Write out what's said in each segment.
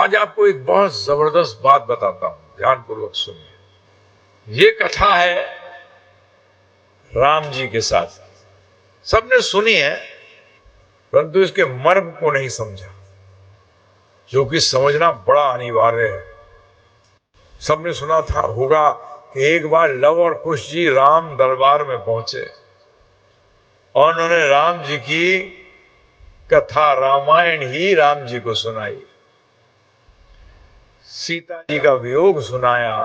आज आपको एक बहुत जबरदस्त बात बताता हूं, ध्यानपूर्वक सुनिए। ये कथा है राम जी के साथ। सबने सुनी है, परंतु इसके मर्म को नहीं समझा, जो कि समझना बड़ा अनिवार्य है। सबने सुना था होगा कि एक बार लव और कुश जी राम दरबार में पहुंचे और उन्होंने राम जी की कथा, रामायण ही राम जी को सुनाई, सीता जी का वियोग सुनाया।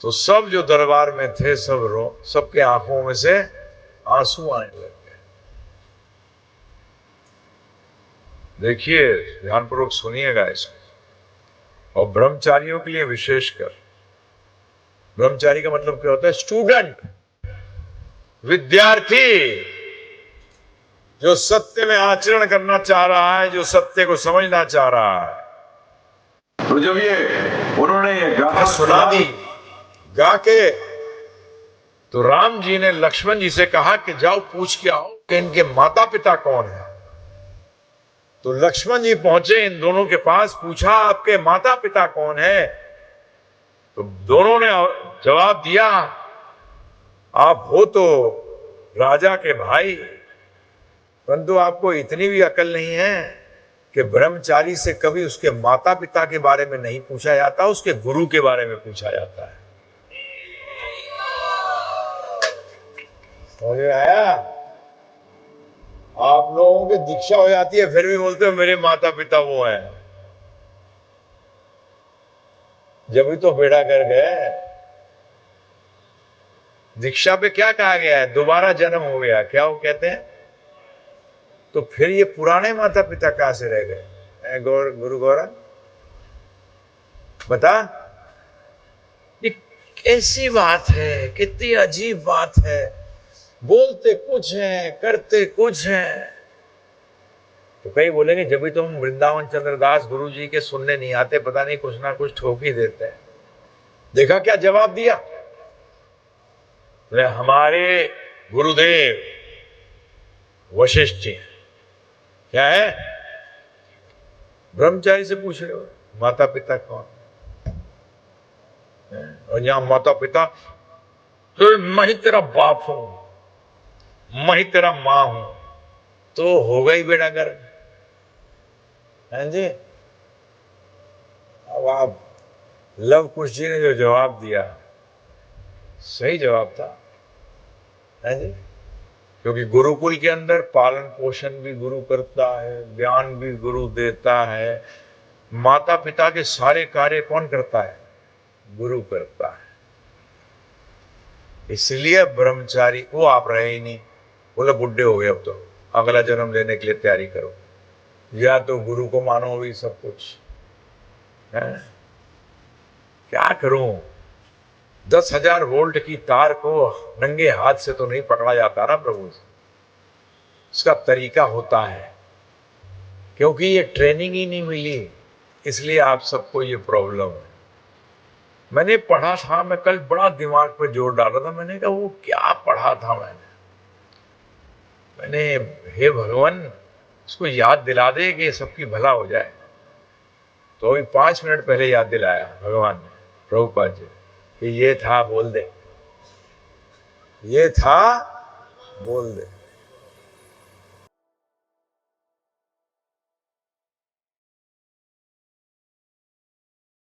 तो सब जो दरबार में थे सबके आंखों में से आंसू आने लगे। देखिए, ध्यानपूर्वक सुनिएगा इसको। और ब्रह्मचारियों के लिए विशेषकर, ब्रह्मचारी का मतलब क्या होता है? स्टूडेंट, विद्यार्थी, जो सत्य में आचरण करना चाह रहा है, जो सत्य को समझना चाह रहा है। तो जब ये उन्होंने ये गाथा सुना दी गा के, तो राम जी ने लक्ष्मण जी से कहा कि जाओ पूछ के आओ कि इनके माता पिता कौन है। तो लक्ष्मण जी पहुंचे इन दोनों के पास, पूछा आपके माता पिता कौन है? तो दोनों ने जवाब दिया, आप हो तो राजा के भाई, परंतु आपको इतनी भी अकल नहीं है कि ब्रह्मचारी से कभी उसके माता पिता के बारे में नहीं पूछा जाता, उसके गुरु के बारे में पूछा जाता है। समझ में आया? आप लोगों की दीक्षा हो जाती है, फिर भी बोलते हो मेरे माता पिता वो हैं। जब भी तो बेड़ा कर गए। दीक्षा पे क्या कहा गया है? दोबारा जन्म हो गया, क्या वो कहते हैं? तो फिर ये पुराने माता पिता कहां से रह गए? गुरु गौरव बता। ये कैसी बात है, कितनी अजीब बात है। बोलते कुछ है, करते कुछ है। तो कई बोलेंगे जब भी तो हम वृंदावन चंद्रदास गुरु जी के सुनने नहीं आते, पता नहीं कुछ ना कुछ ठोक ही देते हैं। देखा क्या जवाब दिया? हमारे गुरुदेव वशिष्ठ जी। क्या है? ब्रह्मचारी से पूछ रहे हो माता पिता कौन? और यहां माता पिता, तो मैं ही तेरा बाप हूं, मैं ही तेरा मां हूं, तो होगा ही बेड़ा गर्क। हैं जी? अब आप लव कुश जी ने जो जवाब दिया, सही जवाब था, है जी? क्योंकि गुरुकुल के अंदर पालन पोषण भी गुरु करता है, ज्ञान भी गुरु देता है। माता पिता के सारे कार्य कौन करता है? गुरु करता है। इसलिए ब्रह्मचारी वो आप रहे ही नहीं, बोले बुढ़े हो गए, अब तो अगला जन्म लेने के लिए तैयारी करो, या तो गुरु को मानो भी सब कुछ है। क्या करूं? 10,000 वोल्ट की तार को नंगे हाथ से तो नहीं पकड़ा जाता ना प्रभु। उसका तरीका होता है, क्योंकि ये ट्रेनिंग ही नहीं मिली, इसलिए आप सबको ये प्रॉब्लम है। मैंने पढ़ा था, मैं कल बड़ा दिमाग पे जोर डाला था। मैंने कहा वो क्या पढ़ा था मैंने, हे भगवान उसको याद दिला दे कि सबकी भला हो जाए। तो अभी 5 मिनट पहले याद दिलाया भगवान ने, प्रभुपाद जी, कि ये था बोल दे, ये था बोल दे।